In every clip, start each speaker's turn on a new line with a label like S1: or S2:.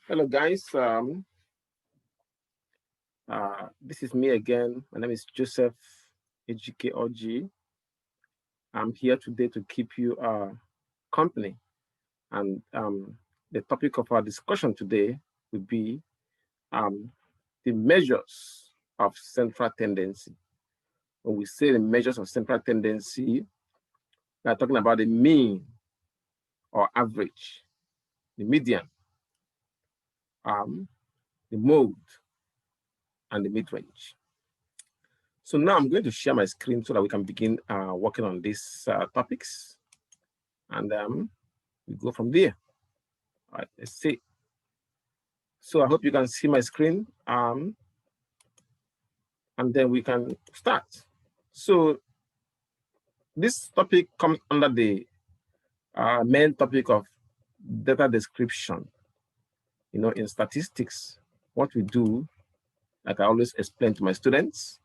S1: Hello, guys. This is me again. My name is Joseph Ejike. I'm here today to keep you company. And the topic of our discussion today will be um, the measures of central tendency. When we say the measures of central tendency, we are talking about the mean or average, the median, the mode, and the mid-range. So now I'm going to share my screen so that we can begin working on these topics, and we go from there. All right, let's see. So I hope you can see my screen, and then we can start. So this topic comes under the main topic of data description. You know, in statistics, what we do, like I always explain to my students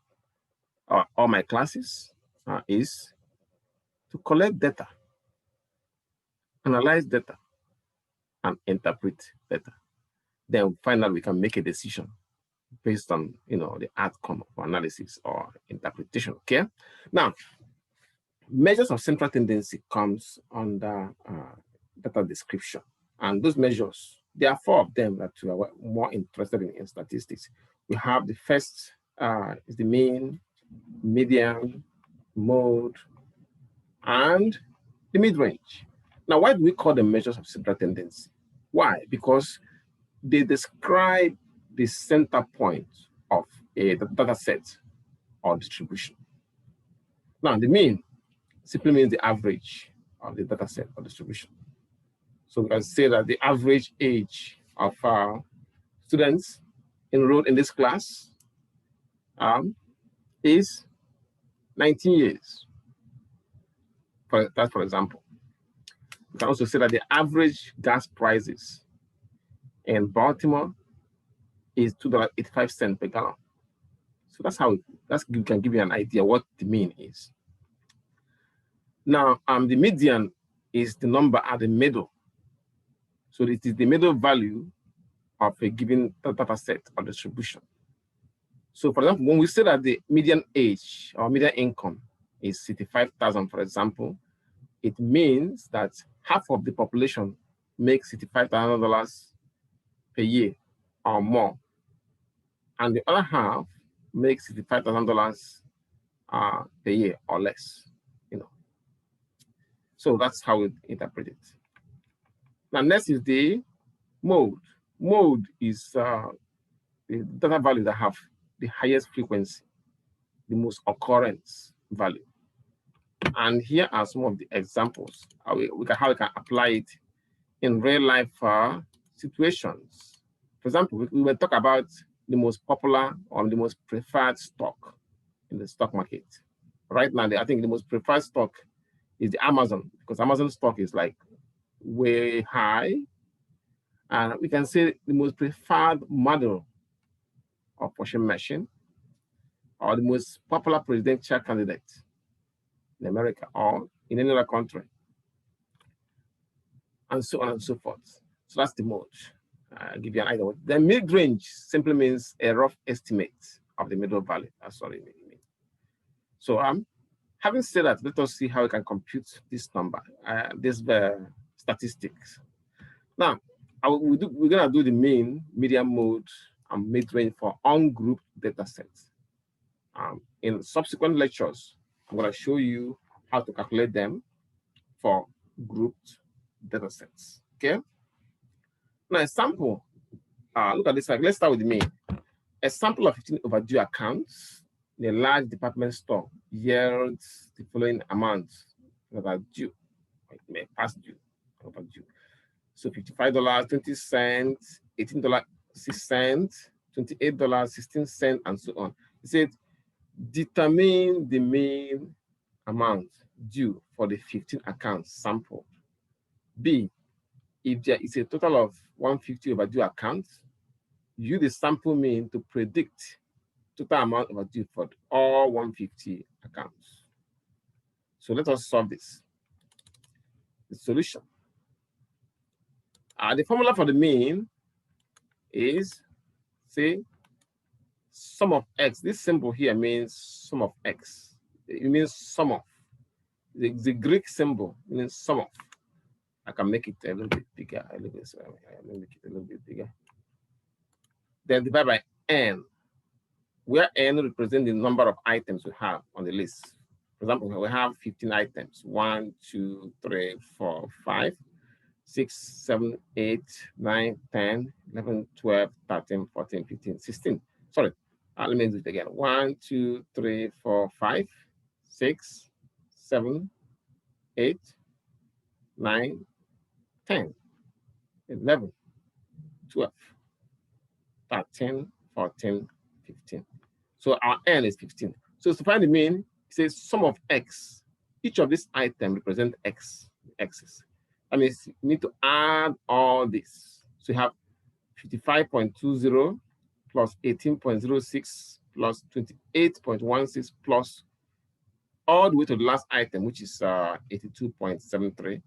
S1: or all my classes, is to collect data, analyze data, and interpret data. Then finally we can make a decision based on the outcome of analysis or interpretation. Okay. Now, measures of central tendency comes under data description, and those measures, there are four of them that we are more interested in statistics. We have the first is the mean, median, mode, and the mid-range. Now, why do we call them measures of central tendency? Why? Because they describe the center point of a data set or distribution. Now, the mean simply means the average of the data set or distribution. So we can say that the average age of students enrolled in this class is 19 years. That's for example. We can also say that the average gas prices in Baltimore is $2.85 per gallon. So that's how we can give you an idea what the mean is. Now, the median is the number at the middle. So it is the middle value of a given data set or distribution. So for example, when we say that the median age or median income is 65,000, for example, it means that half of the population makes $65,000 per year or more, and the other half makes $65,000 per year or less. So that's how we interpret it. Now, next is the mode. Mode is the data value that have the highest frequency, the most occurrence value. And here are some of the examples how we can apply it in real life situations. For example, we will talk about the most popular or the most preferred stock in the stock market. Right now, I think the most preferred stock is the Amazon, because Amazon stock is like way high. And we can say the most preferred model of washing machine, or the most popular presidential candidate in America or in any other country, and so on and so forth. So that's the mode. I'll give you an idea. The mid-range simply means a rough estimate of the middle value. That's all it means. So having said that, let us see how we can compute this number, this statistics. Now, we're going to do the mean, median, mode, and mid-range for ungrouped data sets. In subsequent lectures, I'm going to show you how to calculate them for grouped data sets. Okay. Now, a sample. Look at this. Let's start with the mean. A sample of 15 overdue accounts in a large department store yields the following amounts that are due, past due, overdue. So $55, 20 cents, $18, 6 cents, $28, 16 cents, and so on. It said, determine the mean amount due for the 15 accounts sampled. B, if there is a total of 150 overdue accounts, use the sample mean to predict total amount overdue for all 150 accounts. So let us solve this. The solution. The formula for the mean is, say, sum of x. This symbol here means sum of x. It means sum of. The Greek symbol means sum of. I can make it a little bit bigger. A little bit. So let me make it a little bit bigger. Then divide by n, where n represents the number of items we have on the list. For example, we have 15 items. 1, 2, 3, 4, 5, 6, 7, 8, 9, 10, 11, 12, 13, 14, 15, 16. Sorry. Let me do it again. 1, 2, 3, 4, 5, 6, 7, 8, 9, 10, 11, 12, 13, 14, 15. So our n is 15. So to find the mean, it says sum of x. Each of these items represent x's. That means you need to add all this. So you have 55.20 plus 18.06 plus 28.16 plus all the way to the last item, which is 82.73.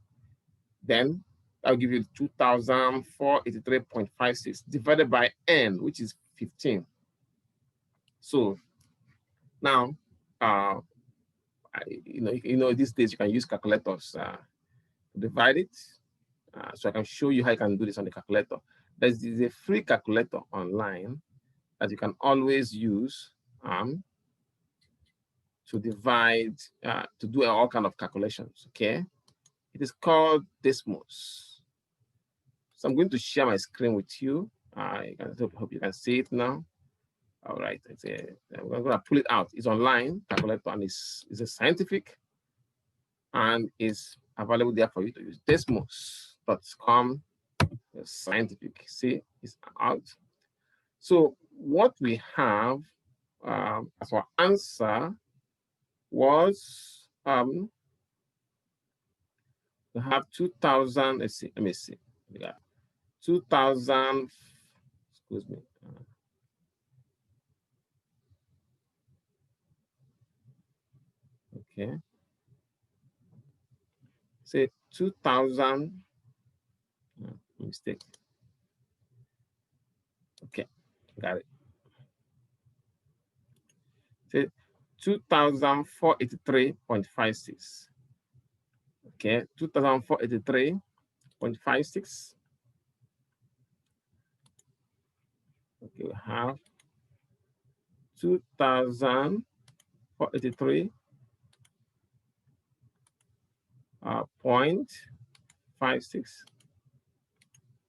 S1: Then that'll give you 2,483.56 divided by n, which is 15. So now, these days you can use calculators to divide it. So I can show you how you can do this on the calculator. There's a free calculator online that you can always use to divide, to do all kind of calculations, okay? It is called Desmos. So I'm going to share my screen with you. I hope you can see it now. All right, I'm going to pull it out. It's online calculator and it's a scientific and is available there for you to use. Desmos.com scientific. See, it's out. So what we have as our answer was we have 2,000. Let's see. Let me see. We got 2,000. Excuse me. Okay. Say 2,000. Mistake. Okay, got it. Say 2,483.56. Okay, 2,483.56. Okay, we have 2,483.56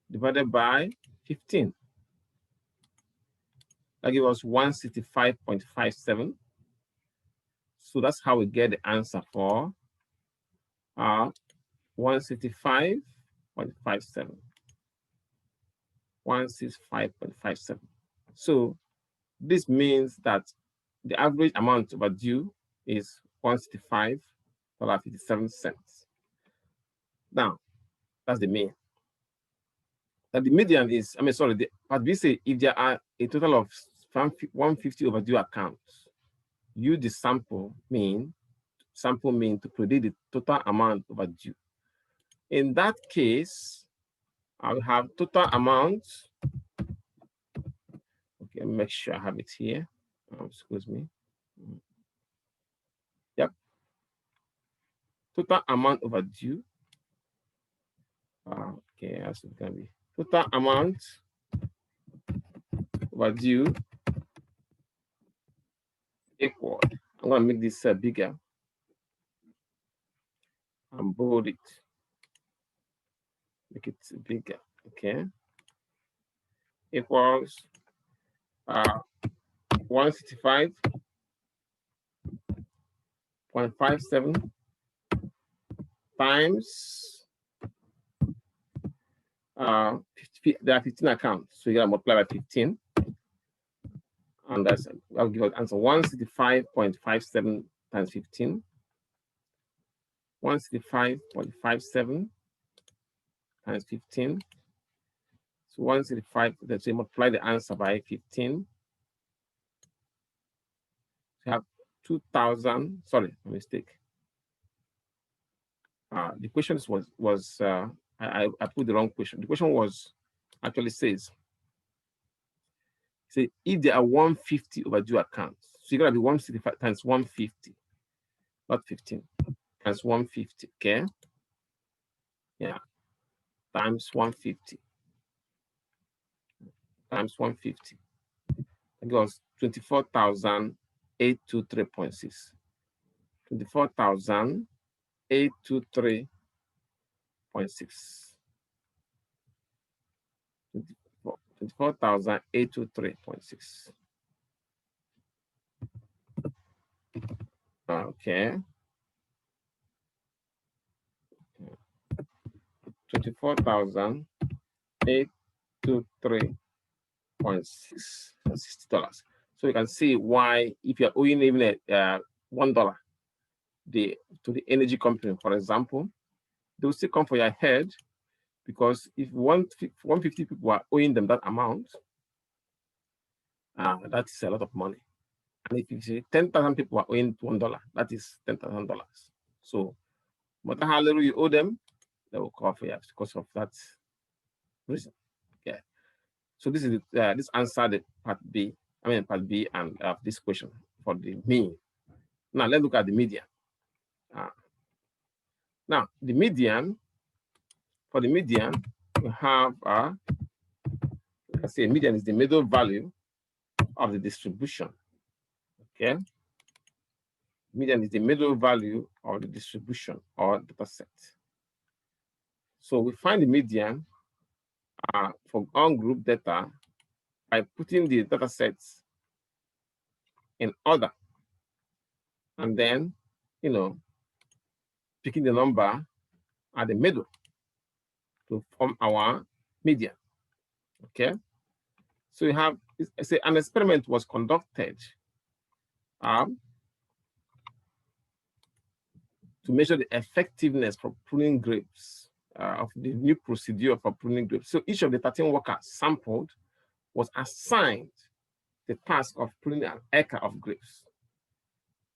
S1: divided by 15. That gives us 165.57. So that's how we get the answer for 165.57. 165.57. So this means that the average amount overdue is $165.57. Now, that's the mean. Now the median is, but we say if there are a total of 150 overdue accounts, use the sample mean to predict the total amount overdue. In that case, I will have total amount. Okay, make sure I have it here. Excuse me. Yep. Total amount overdue. Okay, that's what it's gonna be. Total amount overdue equal. I'm gonna make this bigger and bold it. Make it bigger. Okay. Equals 165.57 times there are 15 accounts, so you gotta multiply by 15, and I'll give an answer 165.57 times 15. 165.57 times 15. So 165, let's say multiply the answer by 15. So you have 2,000, sorry, a mistake. The question was I put the wrong question. The question was actually says say if there are 150 overdue accounts, so you're gonna be 165 times 150, not 15, times 150, okay? Yeah, times 150. Times 150. It goes 24,823.6. 24,823.6. 24,823.6. Okay. 24,823.6 $60. So you can see why, if you're owing even $1 to the energy company, for example, they will still come for your head, because if 150 people are owing them that amount, that's a lot of money. And if you say 10,000 people are owing $1, that is $10,000. So no matter how little you owe them, they will call for you because of that reason. Okay. So this is this answered the part B. Part B and this question for the mean. Now let's look at the median. Now the median, for the median, we have let's say median is the middle value of the distribution. Okay. Median is the middle value of the distribution or data set. So we find the median for ungrouped data by putting the data sets in order, and then, picking the number at the middle to form our median. Okay. So you have, say, an experiment was conducted to measure the effectiveness for pruning grapes, of the new procedure for pruning grapes. So each of the 13 workers sampled was assigned the task of pruning an acre of grapes.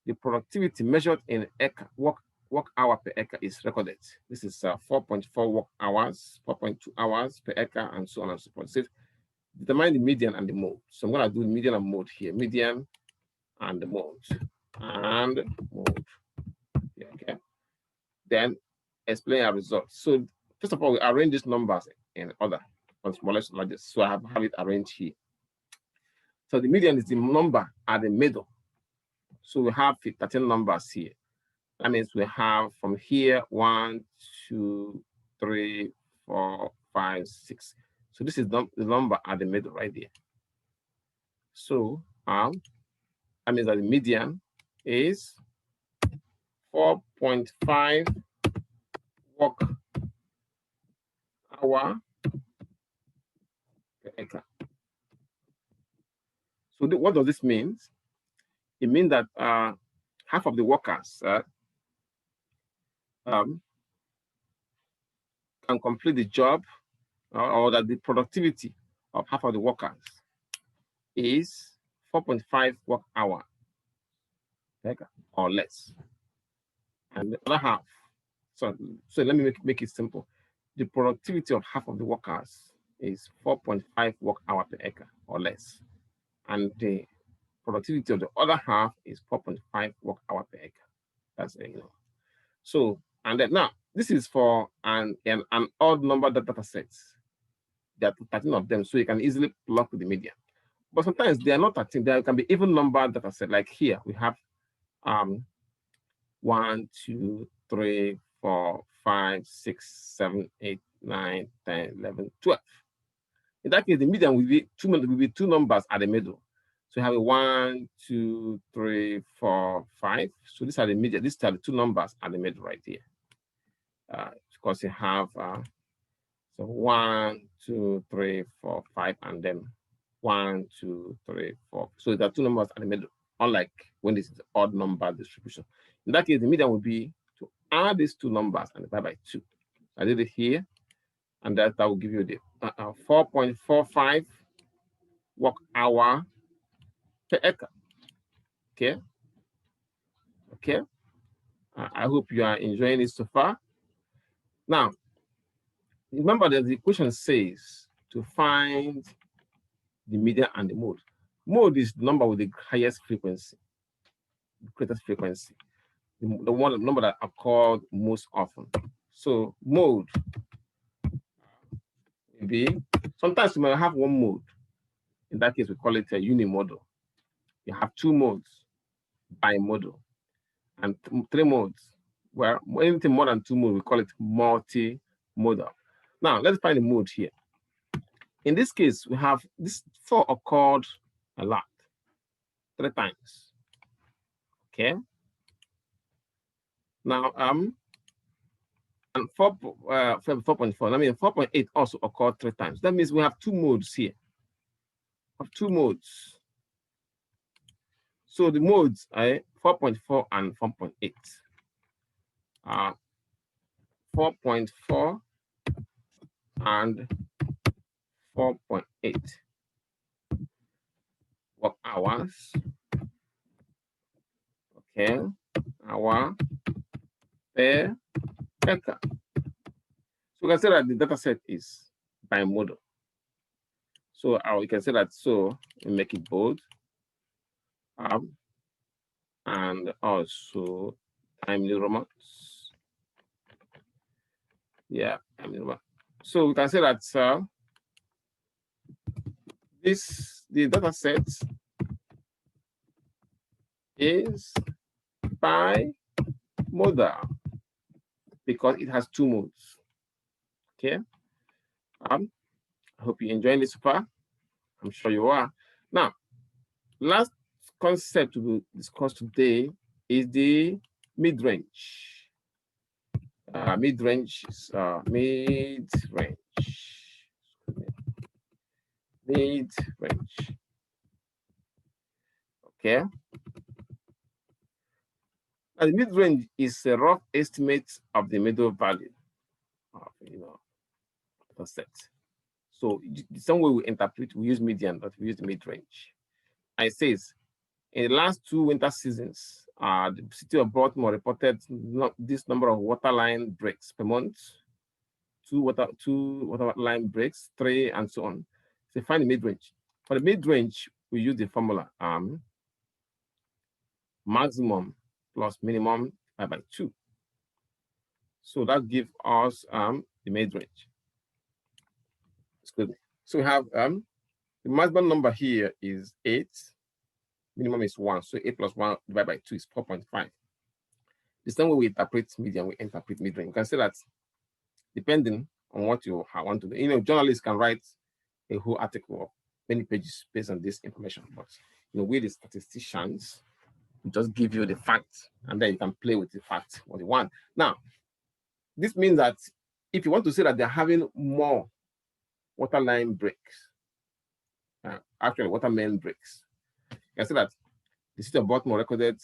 S1: The productivity measured in acre, work hour per acre is recorded. This is 4.4 work hours, 4.2 hours per acre, and so on and so forth. So determine the median and the mode. So I'm going to do the median and mode here. Median and the mode. And mode. Okay. Then explain our results. So first of all, we arrange these numbers in order from smallest to largest. So I have it arranged here. So the median is the number at the middle. So we have 13 numbers here. That means we have from here 1, 2, 3, 4, 5, 6. So this is the number at the middle right there. So that means that the median is 4.5 work hour per acre. So what does this mean? It means that half of the workers can complete the job, or that the productivity of half of the workers is 4.5 work hour or less. And the other half, so let me make it simple. The productivity of half of the workers is 4.5 work hour per acre or less. And the productivity of the other half is 4.5 work hour per acre. That's So, and then now this is for an odd number data sets. There are 13 of them, so you can easily plug with the median. But sometimes they are not 13. There can be even number data set. Like here, we have 1, 2, 3, 4, 5, 6, 7, 8, 9, 10, 11, 12. In that case, the median will be two numbers at the middle. So you have a 1, 2, 3, 4, 5. So these are the median. These are the two numbers at the middle right here. Because you have so 1, 2, 3, 4, 5, and then 1, 2, 3, 4. So there are two numbers at the middle, unlike when this is odd number distribution. In that case, the median would be to add these two numbers and divide by 2. I did it here, and that will give you the 4.45 work hour per acre. Okay. Okay. I hope you are enjoying it so far. Now, remember that the question says to find the median, and the mode. Mode is the number with the highest frequency, the greatest frequency, the one number that occurred most often. So mode will be, sometimes you might have one mode. In that case, we call it a unimodal. You have two modes, bimodal, and three modes. Where anything more than two modes, we call it multimodal. Now, let's find the mode here. In this case, we have this 4 occurred a lot, 3 times. Okay. Now, and 4.4, I mean 4.8 also occurred 3 times. That means we have 2 modes here. We have 2 modes. So the modes are 4.4 and 4.8. 4.4 and 4.8 work hours. Okay, hour per acre. So we can say that the data set is bimodal. So we can say that, so we make it bold. And also timely romance. Yeah, timely romance. So we can say that the data set is bimodal because it has 2 modes. Okay. I hope you're enjoying this so far. I'm sure you are. Now, last concept to be discussed today is the mid-range. Mid-range is mid-range. Mid-range. Okay. And the mid-range is a rough estimate of the middle value of the set. So some way we interpret, we use median, but we use the mid-range. And it says, in the last 2 winter seasons, the city of Baltimore reported this number of waterline breaks per month, 2 waterline breaks, 3, and so on. So find the mid-range. For the mid-range, we use the formula maximum plus minimum divided by 2. So that gives us the mid-range. Excuse me. So we have the maximum number here is 8. Minimum is 1. So 8 plus 1 divided by 2 is 4.5. The same way we interpret median, we interpret mid-range. You can say that depending on what you want to do. Journalists can write a whole article of many pages based on this information. But we the statisticians, we just give you the facts, and then you can play with the facts what you want. Now, this means that if you want to say that they're having more waterline breaks, actually watermain breaks, you can say that the city of Baltimore recorded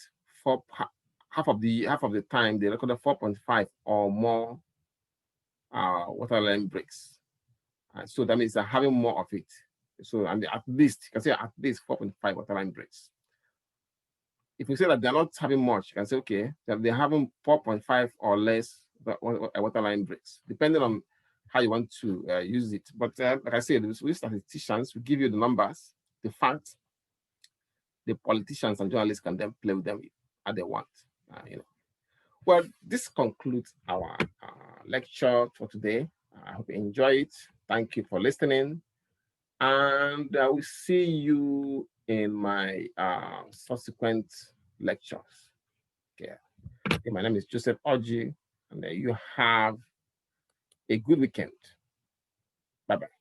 S1: half of the time they recorded 4.5 or more waterline breaks. So that means they're having more of it. So at least, you can say at least 4.5 waterline breaks. If you say that they're not having much, you can say, okay, that they're having 4.5 or less waterline breaks, depending on how you want to use it. But like I said, we statisticians, we give you the numbers, the facts. The politicians and journalists can then play with them as they want. Well, this concludes our lecture for today. I hope you enjoy it. Thank you for listening. And I will see you in my subsequent lectures. Okay. My name is Joseph Oji, and you have a good weekend. Bye-bye.